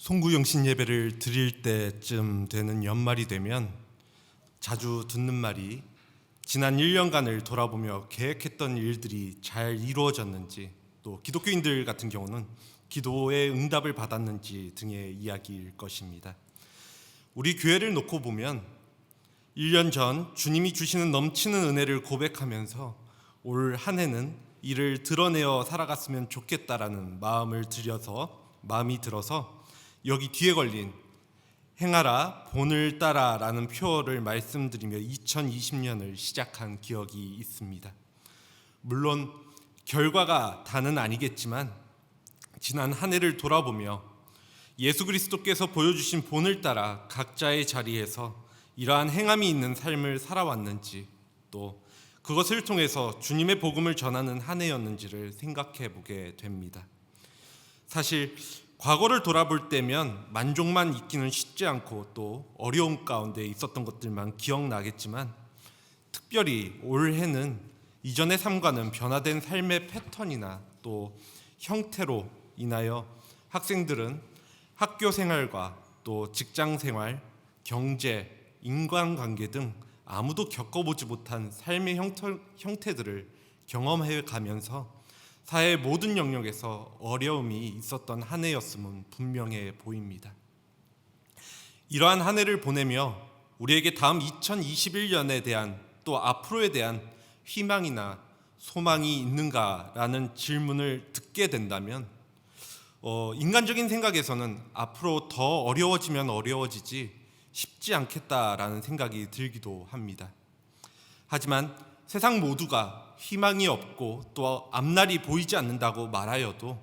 송구영신 예배를 드릴 때쯤 되는 연말이 되면 자주 듣는 말이 지난 1년간을 돌아보며 계획했던 일들이 잘 이루어졌는지, 또 기독교인들 같은 경우는 기도의 응답을 받았는지 등의 이야기일 것입니다. 우리 교회를 놓고 보면 1년 전 주님이 주시는 넘치는 은혜를 고백하면서 올 한 해는 이를 드러내어 살아갔으면 좋겠다라는 마음이 들어서 여기 뒤에 걸린 행하라 본을 따라라는 표어를 말씀드리며 2020년을 시작한 기억이 있습니다. 물론 결과가 다는 아니겠지만 지난 한 해를 돌아보며 예수 그리스도께서 보여주신 본을 따라 각자의 자리에서 이러한 행함이 있는 삶을 살아왔는지, 또 그것을 통해서 주님의 복음을 전하는 한 해였는지를 생각해 보게 됩니다. 사실 과거를 돌아볼 때면 만족만 있기는 쉽지 않고 또 어려움 가운데 있었던 것들만 기억나겠지만, 특별히 올해는 이전의 삶과는 변화된 삶의 패턴이나 또 형태로 인하여 학생들은 학교 생활과 또 직장 생활, 경제, 인간관계 등 아무도 겪어보지 못한 삶의 형태들을 경험해 가면서 사회의 모든 영역에서 어려움이 있었던 한 해였음은 분명해 보입니다. 이러한 한 해를 보내며 우리에게 다음 2021년에 대한, 또 앞으로에 대한 희망이나 소망이 있는가라는 질문을 듣게 된다면 인간적인 생각에서는 앞으로 더 어려워지면 어려워지지 쉽지 않겠다라는 생각이 들기도 합니다. 하지만 세상 모두가 희망이 없고 또 앞날이 보이지 않는다고 말하여도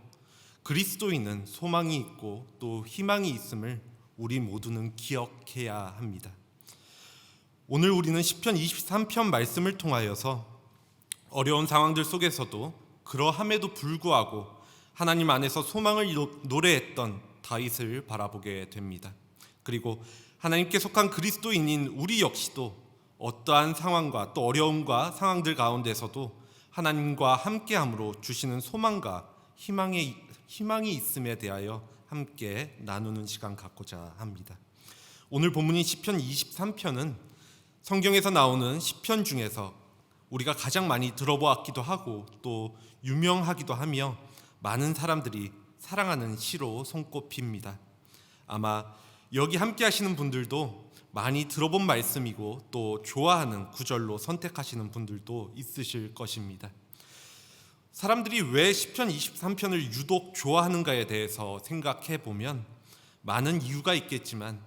그리스도인은 소망이 있고 또 희망이 있음을 우리 모두는 기억해야 합니다. 오늘 우리는 시편 23편 말씀을 통하여서 어려운 상황들 속에서도 그러함에도 불구하고 하나님 안에서 소망을 노래했던 다윗을 바라보게 됩니다. 그리고 하나님께 속한 그리스도인인 우리 역시도 어떠한 상황과 또 어려움과 상황들 가운데서도 하나님과 함께함으로 주시는 소망과 희망이 있음에 대하여 함께 나누는 시간 갖고자 합니다. 오늘 본문인 시편 23편은 성경에서 나오는 시편 중에서 우리가 가장 많이 들어보았기도 하고 또 유명하기도 하며 많은 사람들이 사랑하는 시로 손꼽힙니다. 아마 여기 함께 하시는 분들도 많이 들어본 말씀이고 또 좋아하는 구절로 선택하시는 분들도 있으실 것입니다. 사람들이 왜 시편 23편을 유독 좋아하는가에 대해서 생각해 보면 많은 이유가 있겠지만,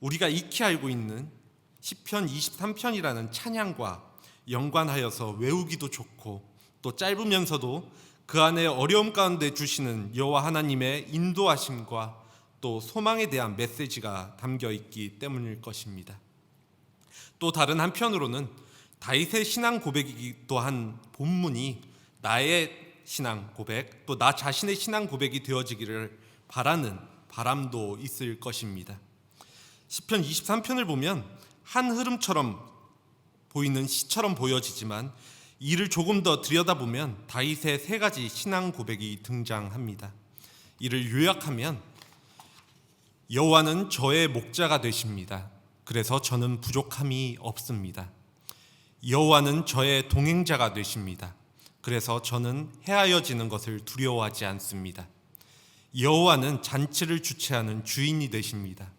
우리가 익히 알고 있는 시편 23편이라는 찬양과 연관하여서 외우기도 좋고 또 짧으면서도 그 안에 어려움 가운데 주시는 여호와 하나님의 인도하심과 또 소망에 대한 메시지가 담겨 있기 때문일 것입니다. 또 다른 한편으로는 다윗의 신앙 고백이기도 한 본문이 나의 신앙 고백, 또 나 자신의 신앙 고백이 되어지기를 바라는 바람도 있을 것입니다. 시편 23편을 보면 한 흐름처럼 보이는 시처럼 보여지지만 이를 조금 더 들여다보면 다윗의 세 가지 신앙 고백이 등장합니다. 이를 요약하면 여호와는 저의 목자가 되십니다. 그래서 저는 부족함이 없습니다. 여호와는 저의 동행자가 되십니다. 그래서 저는 해하여지는 것을 두려워하지 않습니다. 여호와는 잔치를 주최하는 주인이 되십니다.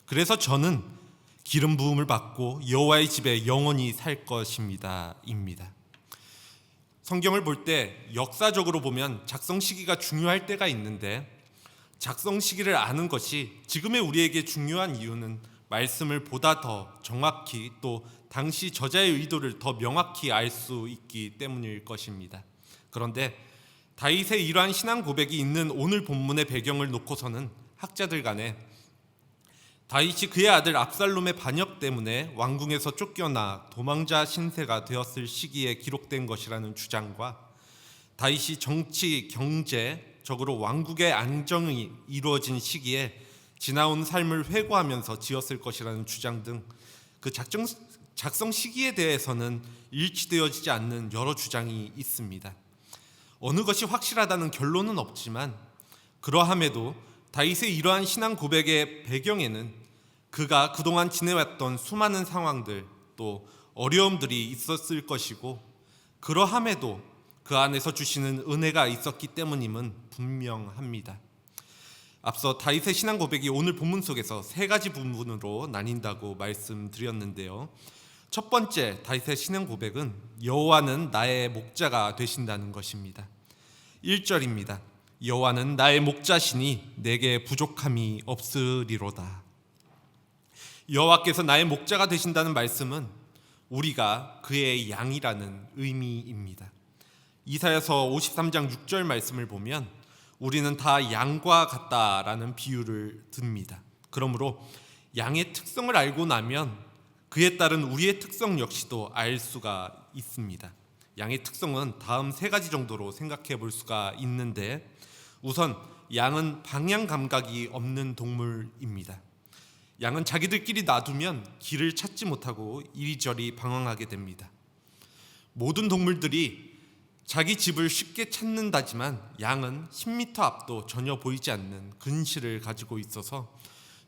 그래서 저는 기름 부음을 받고 여호와의 집에 영원히 살 것입니다. 입니다. 성경을 볼 때 역사적으로 보면 작성 시기가 중요할 때가 있는데, 작성 시기를 아는 것이 지금의 우리에게 중요한 이유는 말씀을 보다 더 정확히 또 당시 저자의 의도를 더 명확히 알 수 있기 때문일 것입니다. 그런데 다윗의 이러한 신앙 고백이 있는 오늘 본문의 배경을 놓고서는 학자들 간에 다윗이 그의 아들 압살롬의 반역 때문에 왕궁에서 쫓겨나 도망자 신세가 되었을 시기에 기록된 것이라는 주장과 다윗이 정치, 경제적으로 왕국의 안정이 이루어진 시기에 지나온 삶을 회고하면서 지었을 것이라는 주장 등 그 작성 시기에 대해서는 일치되어지지 않는 여러 주장이 있습니다. 어느 것이 확실하다는 결론은 없지만 그러함에도 다윗의 이러한 신앙 고백의 배경에는 그가 그동안 지내왔던 수많은 상황들 또 어려움들이 있었을 것이고, 그러함에도 그 안에서 주시는 은혜가 있었기 때문임은 분명합니다. 앞서 다윗의 신앙 고백이 오늘 본문 속에서 세 가지 부분으로 나뉜다고 말씀드렸는데요. 첫 번째 다윗의 신앙 고백은 여호와는 나의 목자가 되신다는 것입니다. 1절입니다. 여호와는 나의 목자시니 내게 부족함이 없으리로다. 여호와께서 나의 목자가 되신다는 말씀은 우리가 그의 양이라는 의미입니다. 이사야서 53장 6절 말씀을 보면 우리는 다 양과 같다라는 비유를 듭니다. 그러므로 양의 특성을 알고 나면 그에 따른 우리의 특성 역시도 알 수가 있습니다. 양의 특성은 다음 세 가지 정도로 생각해 볼 수가 있는데, 우선 양은 방향 감각이 없는 동물입니다. 양은 자기들끼리 놔두면 길을 찾지 못하고 이리저리 방황하게 됩니다. 모든 동물들이 자기 집을 쉽게 찾는다지만 양은 10m 앞도 전혀 보이지 않는 근시를 가지고 있어서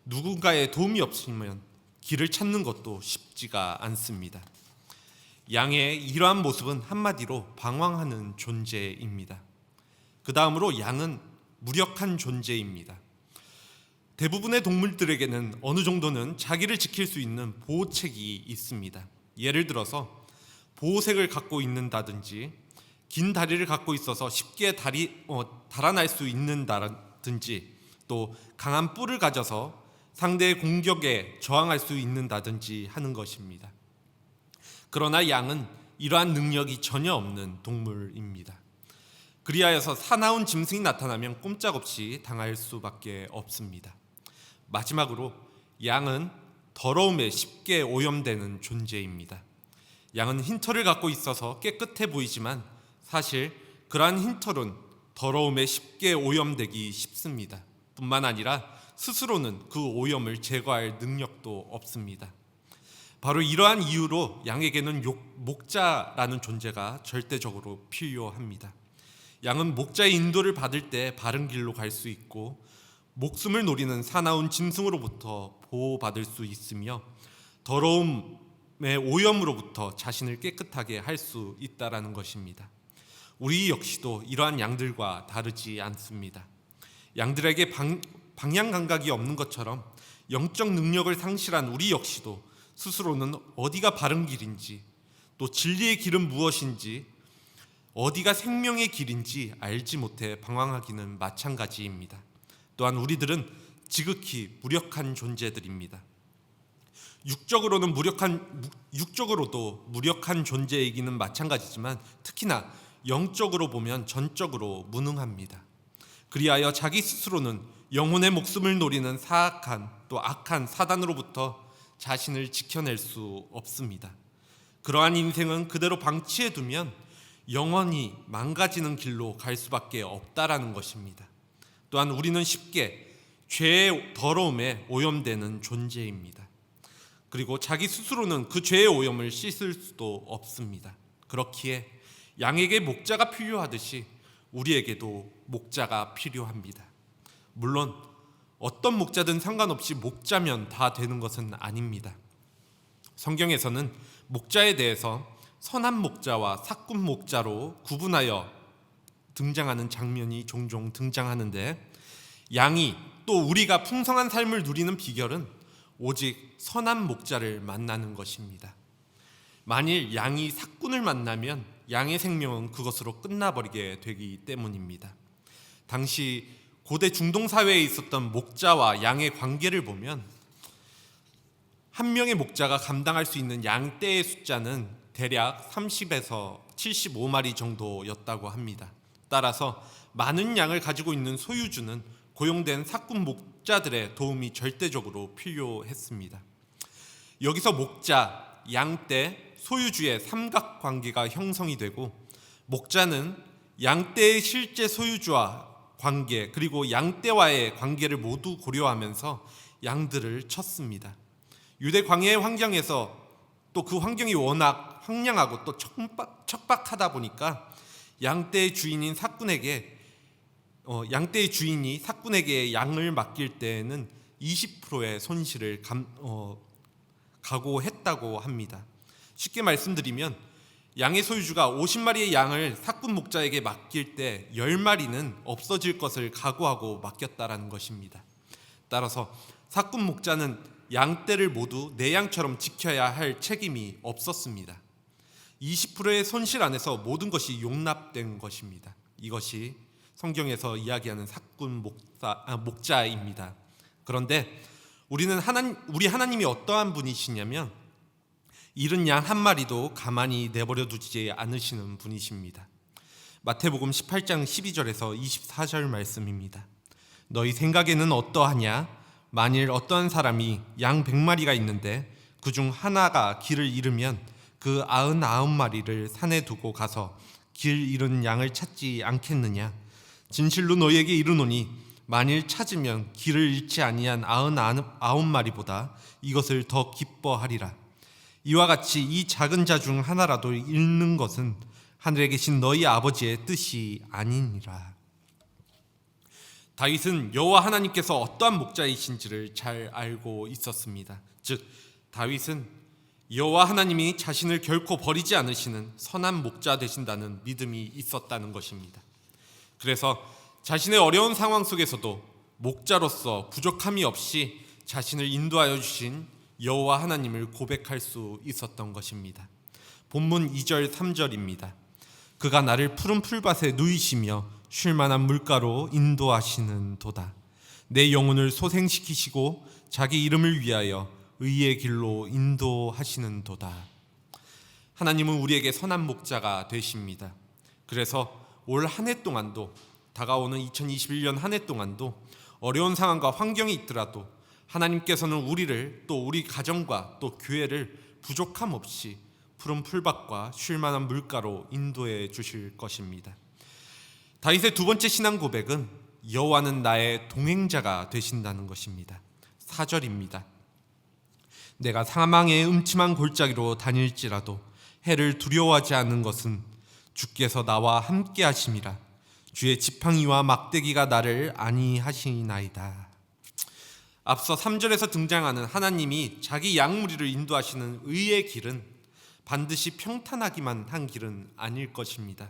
누군가의 도움이 없으면 길을 찾는 것도 쉽지가 않습니다. 양의 이러한 모습은 한마디로 방황하는 존재입니다. 그 다음으로 양은 무력한 존재입니다. 대부분의 동물들에게는 어느 정도는 자기를 지킬 수 있는 보호책이 있습니다. 예를 들어서 보호색을 갖고 있는다든지, 긴 다리를 갖고 있어서 쉽게 달아날 수 있는다든지, 또 강한 뿔을 가져서 상대의 공격에 저항할 수 있는다든지 하는 것입니다. 그러나 양은 이러한 능력이 전혀 없는 동물입니다. 그리하여서 사나운 짐승이 나타나면 꼼짝없이 당할 수밖에 없습니다. 마지막으로 양은 더러움에 쉽게 오염되는 존재입니다. 양은 흰털을 갖고 있어서 깨끗해 보이지만 사실 그러한 흰털은 더러움에 쉽게 오염되기 쉽습니다. 뿐만 아니라 스스로는 그 오염을 제거할 능력도 없습니다. 바로 이러한 이유로 양에게는 목자라는 존재가 절대적으로 필요합니다. 양은 목자의 인도를 받을 때 바른 길로 갈 수 있고, 목숨을 노리는 사나운 짐승으로부터 보호받을 수 있으며, 더러움의 오염으로부터 자신을 깨끗하게 할 수 있다라는 것입니다. 우리 역시도 이러한 양들과 다르지 않습니다. 양들에게 방향 감각이 없는 것처럼 영적 능력을 상실한 우리 역시도 스스로는 어디가 바른 길인지, 또 진리의 길은 무엇인지, 어디가 생명의 길인지 알지 못해 방황하기는 마찬가지입니다. 또한 우리들은 지극히 무력한 존재들입니다. 육적으로도 무력한 존재이기는 마찬가지지만 특히나 영적으로 보면 전적으로 무능합니다. 그리하여 자기 스스로는 영혼의 목숨을 노리는 사악한 또 악한 사단으로부터 자신을 지켜낼 수 없습니다. 그러한 인생은 그대로 방치해두면 영원히 망가지는 길로 갈 수밖에 없다라는 것입니다. 또한 우리는 쉽게 죄의 더러움에 오염되는 존재입니다. 그리고 자기 스스로는 그 죄의 오염을 씻을 수도 없습니다. 그렇기에 양에게 목자가 필요하듯이 우리에게도 목자가 필요합니다. 물론 어떤 목자든 상관없이 목자면 다 되는 것은 아닙니다. 성경에서는 목자에 대해서 선한 목자와 사꾼 목자로 구분하여 등장하는 장면이 종종 등장하는데, 양이 또 우리가 풍성한 삶을 누리는 비결은 오직 선한 목자를 만나는 것입니다. 만일 양이 사꾼을 만나면 양의 생명은 그것으로 끝나버리게 되기 때문입니다. 당시 고대 중동 사회에 있었던 목자와 양의 관계를 보면 한 명의 목자가 감당할 수 있는 양 떼의 숫자는 대략 30에서 75마리 정도였다고 합니다. 따라서 많은 양을 가지고 있는 소유주는 고용된 사꾼 목자들의 도움이 절대적으로 필요했습니다. 여기서 목자, 양떼, 소유주의 삼각관계가 형성이 되고, 목자는 양떼의 실제 소유주와 관계 그리고 양떼와의 관계를 모두 고려하면서 양들을 쳤습니다. 유대 광야의 환경에서 또 그 환경이 워낙 황량하고 또 척박하다 보니까 양떼의 주인인 사꾼에게 양떼의 주인이 삭군에게 양을 맡길 때에는 20%의 손실을 각오했다고 합니다. 쉽게 말씀드리면 양의 소유주가 50마리의 양을 삭군 목자에게 맡길 때 10마리는 없어질 것을 각오하고 맡겼다라는 것입니다. 따라서 삭군 목자는 양떼를 모두 내 양처럼 지켜야 할 책임이 없었습니다. 20%의 손실 안에서 모든 것이 용납된 것입니다. 이것이 성경에서 이야기하는 삭군 목자입니다. 그런데 우리 하나님이 어떠한 분이시냐면 잃은 양 한 마리도 가만히 내버려 두지 않으시는 분이십니다. 마태복음 18장 12절에서 24절 말씀입니다. 너희 생각에는 어떠하냐? 만일 어떠한 사람이 양 100마리가 있는데 그중 하나가 길을 잃으면 그 99마리를 산에 두고 가서 길 잃은 양을 찾지 않겠느냐? 진실로 너희에게 이르노니 만일 찾으면 길을 잃지 아니한 99마리보다 이것을 더 기뻐하리라. 이와 같이 이 작은 자 중 하나라도 잃는 것은 하늘에 계신 너희 아버지의 뜻이 아니니라. 다윗은 여호와 하나님께서 어떠한 목자이신지를 잘 알고 있었습니다. 즉 다윗은 여호와 하나님이 자신을 결코 버리지 않으시는 선한 목자 되신다는 믿음이 있었다는 것입니다. 그래서 자신의 어려운 상황 속에서도 목자로서 부족함이 없이 자신을 인도하여 주신 여호와 하나님을 고백할 수 있었던 것입니다. 본문 2절 3절입니다. 그가 나를 푸른 풀밭에 누이시며 쉴만한 물가로 인도하시는 도다. 내 영혼을 소생시키시고 자기 이름을 위하여 의의 길로 인도하시는 도다. 하나님은 우리에게 선한 목자가 되십니다. 그래서 올 한 해 동안도, 다가오는 2021년 한 해 동안도 어려운 상황과 환경이 있더라도 하나님께서는 우리를, 또 우리 가정과 또 교회를 부족함 없이 푸른 풀밭과 쉴만한 물가로 인도해 주실 것입니다. 다윗의 두 번째 신앙 고백은 여호와는 나의 동행자가 되신다는 것입니다. 4절입니다. 내가 사망의 음침한 골짜기로 다닐지라도 해를 두려워하지 않는 것은 주께서 나와 함께 하심이라. 주의 지팡이와 막대기가 나를 안위하시나이다. 앞서 3절에서 등장하는 하나님이 자기 양무리를 인도하시는 의의 길은 반드시 평탄하기만 한 길은 아닐 것입니다.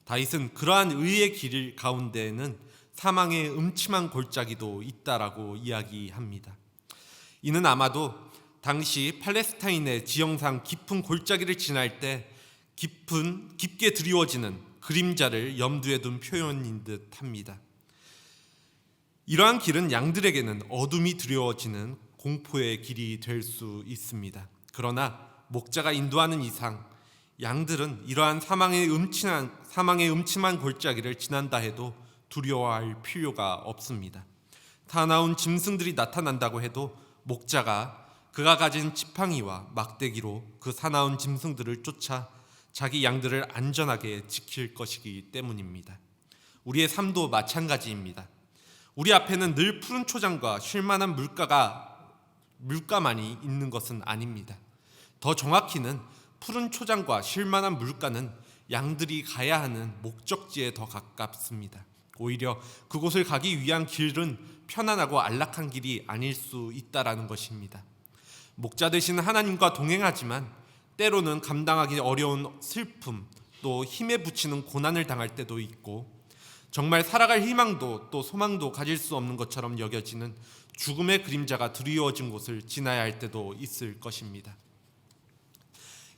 다윗은 그러한 의의 길 가운데에는 사망의 음침한 골짜기도 있다라고 이야기합니다. 이는 아마도 당시 팔레스타인의 지형상 깊은 골짜기를 지날 때 깊게 드리워지는 그림자를 염두에 둔 표현인 듯 합니다. 이러한 길은 양들에게는 어둠이 두려워지는 공포의 길이 될 수 있습니다. 그러나 목자가 인도하는 이상 양들은 이러한 사망의 음침한 골짜기를 지난다 해도 두려워할 필요가 없습니다. 사나운 짐승들이 나타난다고 해도 목자가 그가 가진 지팡이와 막대기로 그 사나운 짐승들을 쫓아 자기 양들을 안전하게 지킬 것이기 때문입니다. 우리의 삶도 마찬가지입니다. 우리 앞에는 늘 푸른 초장과 쉴만한 물가만이 있는 것은 아닙니다. 더 정확히는 푸른 초장과 쉴만한 물가는 양들이 가야 하는 목적지에 더 가깝습니다. 오히려 그곳을 가기 위한 길은 편안하고 안락한 길이 아닐 수 있다라는 것입니다. 목자 되시는 하나님과 동행하지만 때로는 감당하기 어려운 슬픔, 또 힘에 부치는 고난을 당할 때도 있고, 정말 살아갈 희망도 또 소망도 가질 수 없는 것처럼 여겨지는 죽음의 그림자가 드리워진 곳을 지나야 할 때도 있을 것입니다.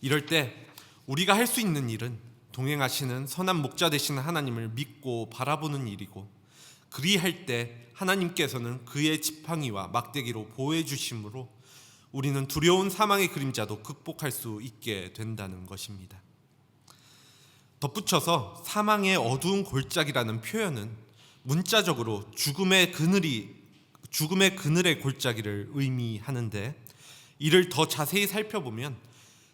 이럴 때 우리가 할 수 있는 일은 동행하시는 선한 목자 되시는 하나님을 믿고 바라보는 일이고, 그리할 때 하나님께서는 그의 지팡이와 막대기로 보호해 주심으로 우리는 두려운 사망의 그림자도 극복할 수 있게 된다는 것입니다. 덧붙여서 사망의 어두운 골짜기라는 표현은 문자적으로 죽음의 그늘의 골짜기를 의미하는데, 이를 더 자세히 살펴보면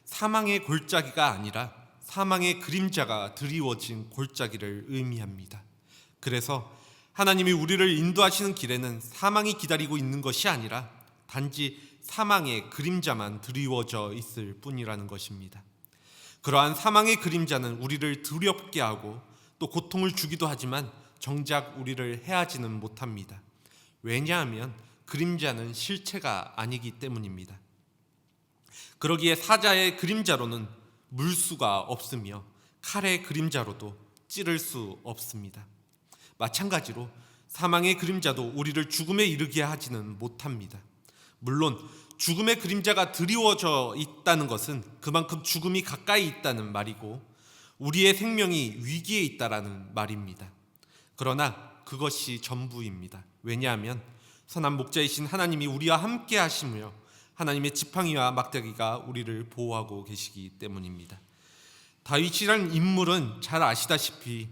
사망의 골짜기가 아니라 사망의 그림자가 드리워진 골짜기를 의미합니다. 그래서 하나님이 우리를 인도하시는 길에는 사망이 기다리고 있는 것이 아니라 단지 사망의 그림자만 드리워져 있을 뿐이라는 것입니다. 그러한 사망의 그림자는 우리를 두렵게 하고 또 고통을 주기도 하지만 정작 우리를 해하지는 못합니다. 왜냐하면 그림자는 실체가 아니기 때문입니다. 그러기에 사자의 그림자로는 물 수가 없으며 칼의 그림자로도 찌를 수 없습니다. 마찬가지로 사망의 그림자도 우리를 죽음에 이르게 하지는 못합니다. 물론 죽음의 그림자가 드리워져 있다는 것은 그만큼 죽음이 가까이 있다는 말이고 우리의 생명이 위기에 있다라는 말입니다. 그러나 그것이 전부입니다. 왜냐하면 선한 목자이신 하나님이 우리와 함께 하시며 하나님의 지팡이와 막대기가 우리를 보호하고 계시기 때문입니다. 다윗이라는 인물은 잘 아시다시피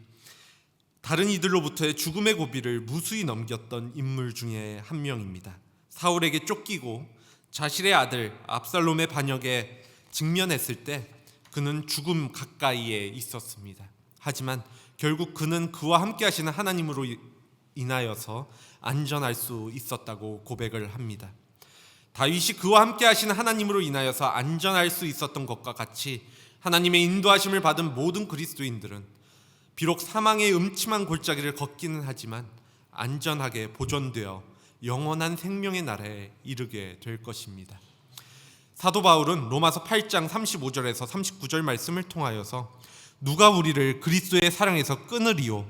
다른 이들로부터의 죽음의 고비를 무수히 넘겼던 인물 중에 한 명입니다. 사울에게 쫓기고 자신의 아들 압살롬의 반역에 직면했을 때 그는 죽음 가까이에 있었습니다. 하지만 결국 그는 그와 함께 하시는 하나님으로 인하여서 안전할 수 있었다고 고백을 합니다. 다윗이 그와 함께 하시는 하나님으로 인하여서 안전할 수 있었던 것과 같이 하나님의 인도하심을 받은 모든 그리스도인들은 비록 사망의 음침한 골짜기를 걷기는 하지만 안전하게 보존되어 영원한 생명의 나라에 이르게 될 것입니다. 사도 바울은 로마서 8장 35절에서 39절 말씀을 통하여서 누가 우리를 그리스도의 사랑에서 끊으리요?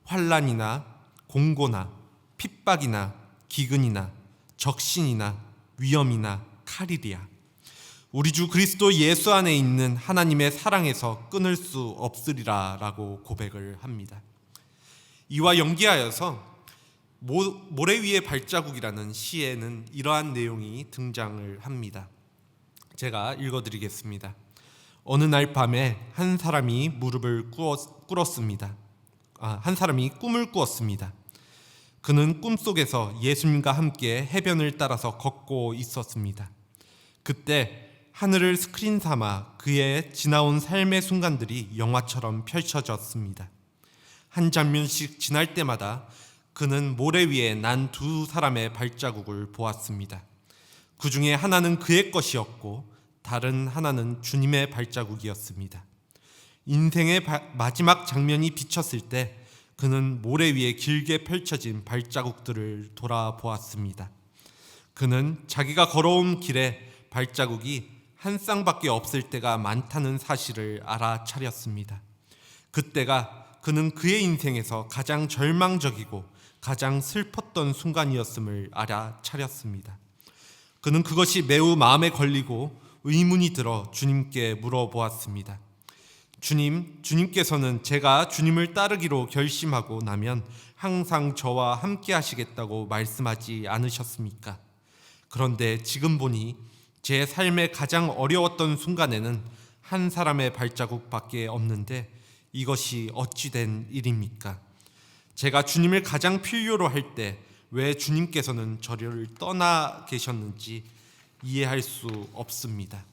환난이나 공고나 핍박이나 기근이나 적신이나 위험이나 칼이리야. 우리 주 그리스도 예수 안에 있는 하나님의 사랑에서 끊을 수 없으리라 라고 고백을 합니다. 이와 연계하여서 모래 위의 발자국이라는 시에는 이러한 내용이 등장을 합니다. 제가 읽어드리겠습니다. 어느 날 밤에 한 사람이 꿈을 꾸었습니다. 그는 꿈속에서 예수님과 함께 해변을 따라서 걷고 있었습니다. 그때 하늘을 스크린 삼아 그의 지나온 삶의 순간들이 영화처럼 펼쳐졌습니다. 한 장면씩 지날 때마다 그는 모래 위에 난 두 사람의 발자국을 보았습니다. 그 중에 하나는 그의 것이었고 다른 하나는 주님의 발자국이었습니다. 인생의 마지막 장면이 비쳤을 때 그는 모래 위에 길게 펼쳐진 발자국들을 돌아보았습니다. 그는 자기가 걸어온 길에 발자국이 한 쌍밖에 없을 때가 많다는 사실을 알아차렸습니다. 그때가 그는 그의 인생에서 가장 절망적이고 가장 슬펐던 순간이었음을 알아차렸습니다. 그는 그것이 매우 마음에 걸리고 의문이 들어 주님께 물어보았습니다. 주님께서는 제가 주님을 따르기로 결심하고 나면 항상 저와 함께 하시겠다고 말씀하지 않으셨습니까? 그런데 지금 보니 제 삶의 가장 어려웠던 순간에는 한 사람의 발자국밖에 없는데 이것이 어찌 된 일입니까? 제가 주님을 가장 필요로 할 때 왜 주님께서는 저를 떠나 계셨는지 이해할 수 없습니다.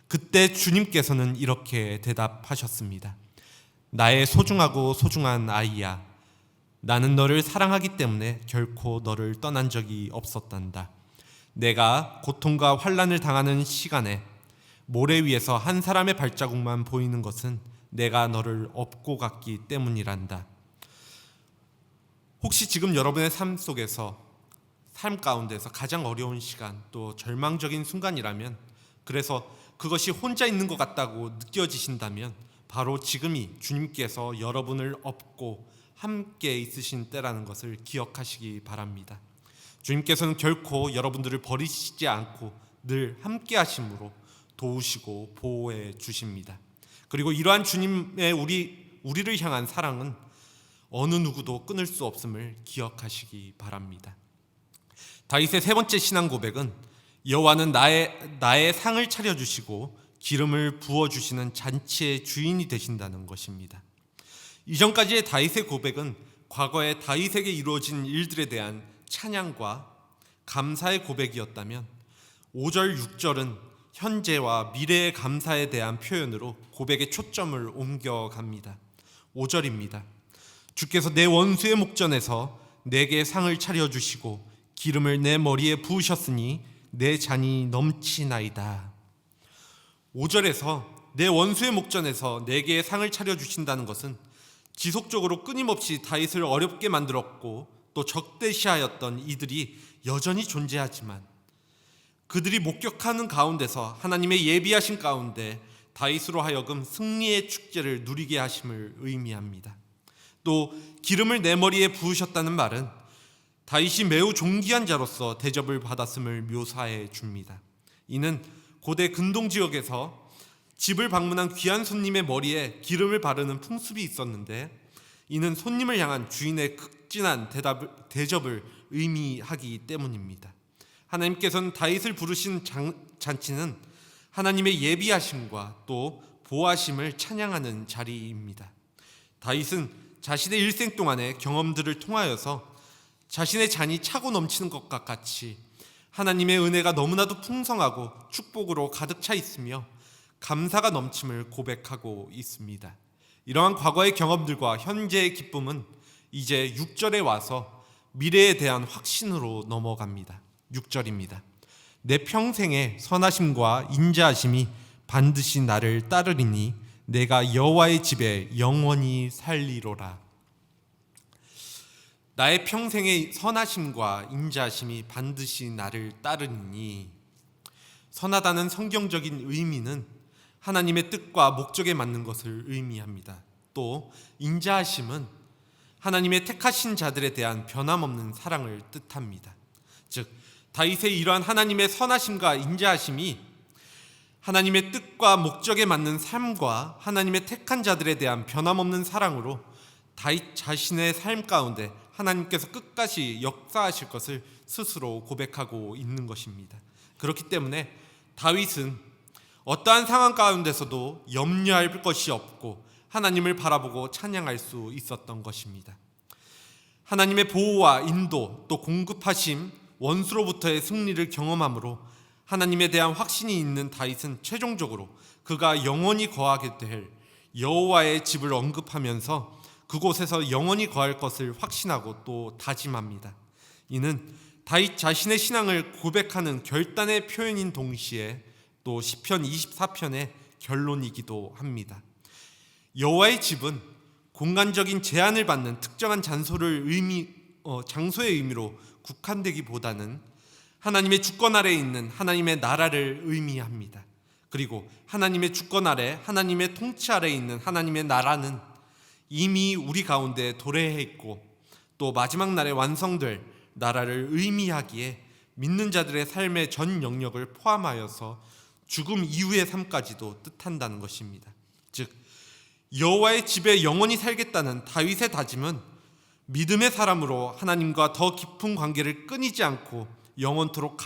그때 주님께서는 이렇게 대답하셨습니다. 나의 소중하고 소중한 아이야, 나는 너를 사랑하기 때문에 결코 너를 떠난 적이 없었단다. 내가 고통과 환난을 당하는 시간에 모래 위에서 한 사람의 발자국만 보이는 것은 내가 너를 업고 갔기 때문이란다. 혹시 지금 여러분의 삶 속에서 삶 가운데서 가장 어려운 시간 또 절망적인 순간이라면, 그래서 그것이 혼자 있는 것 같다고 느껴지신다면 바로 지금이 주님께서 여러분을 업고 함께 있으신 때라는 것을 기억하시기 바랍니다. 주님께서는 결코 여러분들을 버리시지 않고 늘 함께 하심으로 도우시고 보호해 주십니다. 그리고 이러한 주님의 우리를 향한 사랑은 어느 누구도 끊을 수 없음을 기억하시기 바랍니다. 다윗의 세 번째 신앙 고백은 여호와는 나의 상을 차려주시고 기름을 부어주시는 잔치의 주인이 되신다는 것입니다. 이전까지의 다윗의 고백은 과거에 다윗에게 이루어진 일들에 대한 찬양과 감사의 고백이었다면 5절, 6절은 현재와 미래의 감사에 대한 표현으로 고백의 초점을 옮겨갑니다. 5절입니다. 주께서 내 원수의 목전에서 내게 상을 차려주시고 기름을 내 머리에 부으셨으니 내 잔이 넘치나이다. 5절에서 내 원수의 목전에서 내게 상을 차려주신다는 것은 지속적으로 끊임없이 다윗을 어렵게 만들었고 또 적대시하였던 이들이 여전히 존재하지만 그들이 목격하는 가운데서 하나님의 예비하신 가운데 다윗으로 하여금 승리의 축제를 누리게 하심을 의미합니다. 또 기름을 내 머리에 부으셨다는 말은 다윗이 매우 존귀한 자로서 대접을 받았음을 묘사해 줍니다. 이는 고대 근동 지역에서 집을 방문한 귀한 손님의 머리에 기름을 바르는 풍습이 있었는데 이는 손님을 향한 주인의 극진한 대접을 의미하기 때문입니다. 하나님께서는 다윗을 부르신 잔치는 하나님의 예비하심과 또 보호하심을 찬양하는 자리입니다. 다윗은 자신의 일생 동안의 경험들을 통하여서 자신의 잔이 차고 넘치는 것과 같이 하나님의 은혜가 너무나도 풍성하고 축복으로 가득 차 있으며 감사가 넘침을 고백하고 있습니다. 이러한 과거의 경험들과 현재의 기쁨은 이제 6절에 와서 미래에 대한 확신으로 넘어갑니다. 6절입니다. 내 평생의 선하심과 인자하심이 반드시 나를 따르리니 내가 여호와의 집에 영원히 살리로라. 나의 평생의 선하심과 인자하심이 반드시 나를 따르니, 선하다는 성경적인 의미는 하나님의 뜻과 목적에 맞는 것을 의미합니다. 또 인자하심은 하나님의 택하신 자들에 대한 변함없는 사랑을 뜻합니다. 즉 다윗의 이러한 하나님의 선하심과 인자하심이 하나님의 뜻과 목적에 맞는 삶과 하나님의 택한 자들에 대한 변함없는 사랑으로 다윗 자신의 삶 가운데 하나님께서 끝까지 역사하실 것을 스스로 고백하고 있는 것입니다. 그렇기 때문에 다윗은 어떠한 상황 가운데서도 염려할 것이 없고 하나님을 바라보고 찬양할 수 있었던 것입니다. 하나님의 보호와 인도 또 공급하심, 원수로부터의 승리를 경험함으로 하나님에 대한 확신이 있는 다윗은 최종적으로 그가 영원히 거하게 될 여호와의 집을 언급하면서 그곳에서 영원히 거할 것을 확신하고 또 다짐합니다. 이는 다윗 자신의 신앙을 고백하는 결단의 표현인 동시에 또 시편 24편의 결론이기도 합니다. 여호와의 집은 공간적인 제한을 받는 특정한 장소의 의미로 국한되기보다는 하나님의 주권 아래에 있는 하나님의 나라를 의미합니다. 그리고 하나님의 주권 아래, 하나님의 통치 아래에 있는 하나님의 나라는 이미 우리 가운데 도래해 있고 또 마지막 날에 완성될 나라를 의미하기에 믿는 자들의 삶의 전 영역을 포함하여서 죽음 이후의 삶까지도 뜻한다는 것입니다. 즉 여호와의 집에 영원히 살겠다는 다윗의 다짐은 믿음의 사람으로 하나님과 더 깊은 관계를 끊이지 않고 영원토록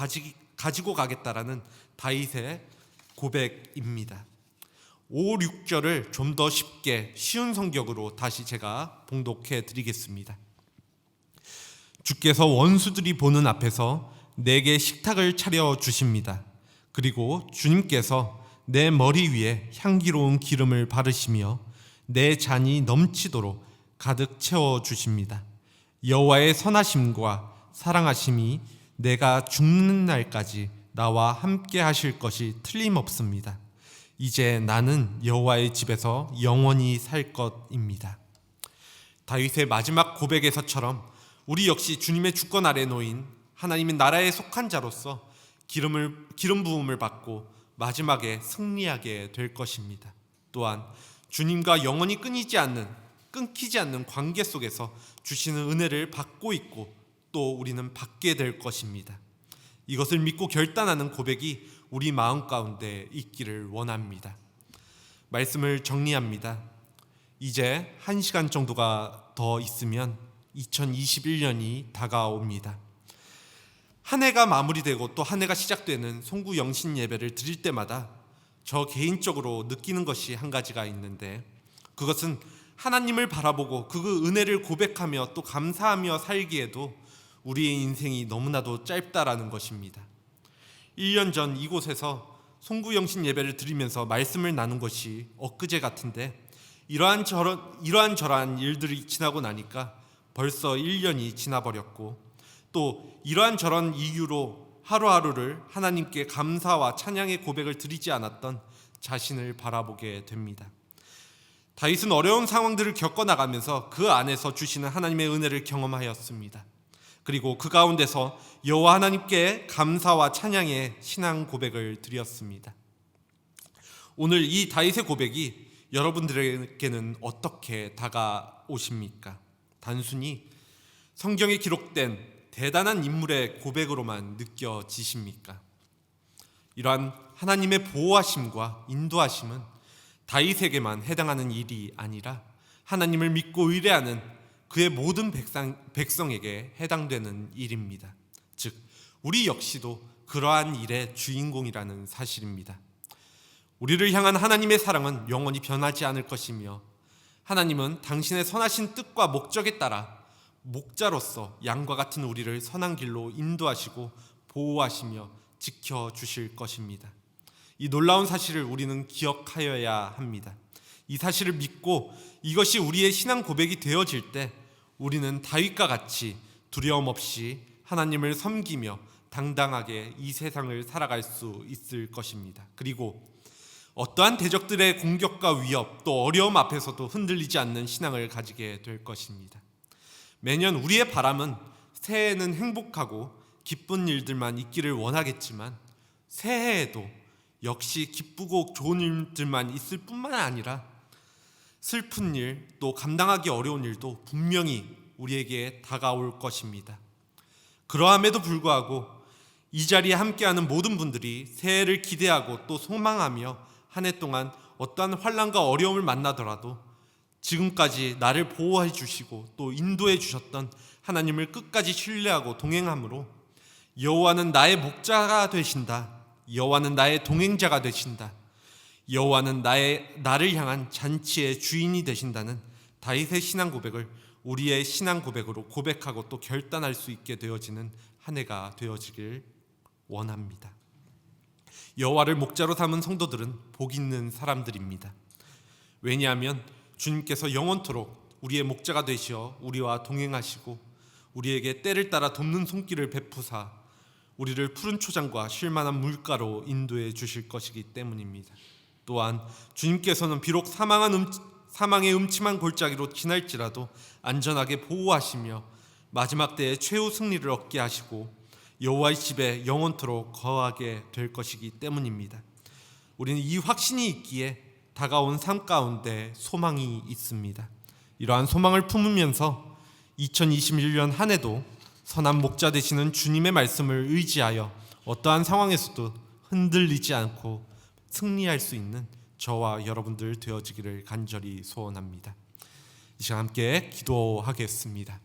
가지고 가겠다라는 다윗의 고백입니다. 5, 6절을 좀 더 쉽게 쉬운 성격으로 다시 제가 봉독해 드리겠습니다. 주께서 원수들이 보는 앞에서 내게 식탁을 차려 주십니다. 그리고 주님께서 내 머리 위에 향기로운 기름을 바르시며 내 잔이 넘치도록 가득 채워 주십니다. 여호와의 선하심과 사랑하심이 내가 죽는 날까지 나와 함께 하실 것이 틀림없습니다. 이제 나는 여호와의 집에서 영원히 살 것입니다. 다윗의 마지막 고백에서처럼 우리 역시 주님의 주권 아래 놓인 하나님의 나라에 속한 자로서 기름 부음을 받고 마지막에 승리하게 될 것입니다. 또한 주님과 영원히 끊기지 않는 관계 속에서 주시는 은혜를 받고 있고 또 우리는 받게 될 것입니다. 이것을 믿고 결단하는 고백이 우리 마음 가운데 있기를 원합니다. 말씀을 정리합니다. 이제 1시간 정도가 더 있으면 2021년이 다가옵니다. 한 해가 마무리되고 또 한 해가 시작되는 송구 영신 예배를 드릴 때마다 저 개인적으로 느끼는 것이 한 가지가 있는데 그것은 하나님을 바라보고 그 은혜를 고백하며 또 감사하며 살기에도 우리의 인생이 너무나도 짧다라는 것입니다. 1년 전 이곳에서 송구영신 예배를 드리면서 말씀을 나눈 것이 엊그제 같은데 이러한 일들이 지나고 나니까 벌써 1년이 지나버렸고 또 이러한 이유로 하루하루를 하나님께 감사와 찬양의 고백을 드리지 않았던 자신을 바라보게 됩니다. 다윗은 어려운 상황들을 겪어나가면서 그 안에서 주시는 하나님의 은혜를 경험하였습니다. 그리고 그 가운데서 여호와 하나님께 감사와 찬양의 신앙 고백을 드렸습니다. 오늘 이 다윗의 고백이 여러분들에게는 어떻게 다가오십니까? 단순히 성경에 기록된 대단한 인물의 고백으로만 느껴지십니까? 이러한 하나님의 보호하심과 인도하심은 다윗에게만 해당하는 일이 아니라 하나님을 믿고 의뢰하는 그의 모든 백성에게 해당되는 일입니다. 즉, 우리 역시도 그러한 일의 주인공이라는 사실입니다. 우리를 향한 하나님의 사랑은 영원히 변하지 않을 것이며, 하나님은 당신의 선하신 뜻과 목적에 따라 목자로서 양과 같은 우리를 선한 길로 인도하시고 보호하시며 지켜주실 것입니다. 이 놀라운 사실을 우리는 기억하여야 합니다. 이 사실을 믿고 이것이 우리의 신앙 고백이 되어질 때 우리는 다윗과 같이 두려움 없이 하나님을 섬기며 당당하게 이 세상을 살아갈 수 있을 것입니다. 그리고 어떠한 대적들의 공격과 위협 또 어려움 앞에서도 흔들리지 않는 신앙을 가지게 될 것입니다. 매년 우리의 바람은 새해에는 행복하고 기쁜 일들만 있기를 원하겠지만 새해에도 역시 기쁘고 좋은 일들만 있을 뿐만 아니라 슬픈 일, 또 감당하기 어려운 일도 분명히 우리에게 다가올 것입니다. 그러함에도 불구하고 이 자리에 함께하는 모든 분들이 새해를 기대하고 또 소망하며 한 해 동안 어떠한 환난과 어려움을 만나더라도 지금까지 나를 보호해 주시고 또 인도해 주셨던 하나님을 끝까지 신뢰하고 동행함으로 여호와는 나의 목자가 되신다, 여호와는 나의 동행자가 되신다, 여호와는 나를 향한 잔치의 주인이 되신다는 다윗의 신앙 고백을 우리의 신앙 고백으로 고백하고 또 결단할 수 있게 되어지는 한 해가 되어지길 원합니다. 여호와를 목자로 삼은 성도들은 복 있는 사람들입니다. 왜냐하면 주님께서 영원토록 우리의 목자가 되시어 우리와 동행하시고 우리에게 때를 따라 돕는 손길을 베푸사 우리를 푸른 초장과 쉴만한 물가로 인도해 주실 것이기 때문입니다. 또한 주님께서는 비록 사망의 음침한 골짜기로 지날지라도 안전하게 보호하시며 마지막 때에 최후 승리를 얻게 하시고 여호와의 집에 영원토록 거하게 될 것이기 때문입니다. 우리는 이 확신이 있기에 다가온 삶 가운데 소망이 있습니다. 이러한 소망을 품으면서 2021년 한 해도 선한 목자 되시는 주님의 말씀을 의지하여 어떠한 상황에서도 흔들리지 않고 승리할 수 있는 저와 여러분들 되어지기를 간절히 소원합니다. 이 시간 함께 기도하겠습니다.